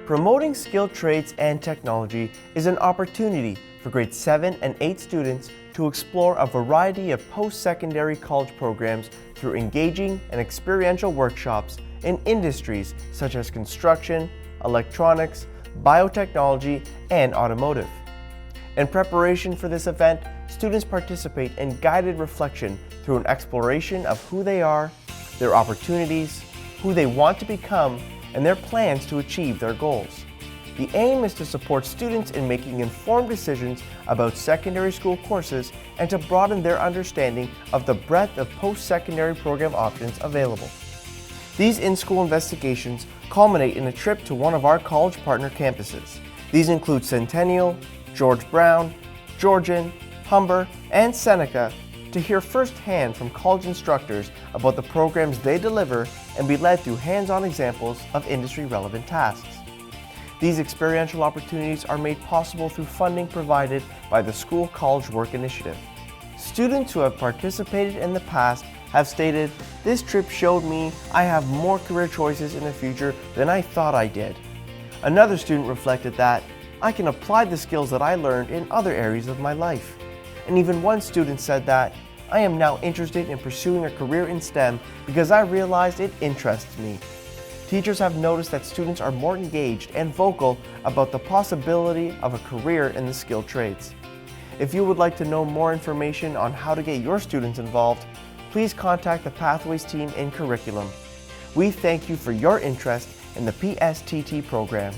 Promoting skilled trades and technology is an opportunity for grade 7 and 8 students to explore a variety of post-secondary college programs through engaging and experiential workshops in industries such as construction, electronics, biotechnology, and automotive. In preparation for this event, students participate in guided reflection through an exploration of who they are, their opportunities, who they want to become, and their plans to achieve their goals. The aim is to support students in making informed decisions about secondary school courses and to broaden their understanding of the breadth of post-secondary program options available. These in-school investigations culminate in a trip to one of our college partner campuses. These include Centennial, George Brown, Georgian, Humber, and Seneca to hear firsthand from college instructors about the programs they deliver and be led through hands-on examples of industry-relevant tasks. These experiential opportunities are made possible through funding provided by the School College Work Initiative. Students who have participated in the past have stated, "This trip showed me I have more career choices in the future than I thought I did." Another student reflected that, "I can apply the skills that I learned in other areas of my life." And even one student said that, "I am now interested in pursuing a career in STEM because I realized it interests me." Teachers have noticed that students are more engaged and vocal about the possibility of a career in the skilled trades. If you would like to know more information on how to get your students involved, please contact the Pathways team in Curriculum. We thank you for your interest in the PSTT program.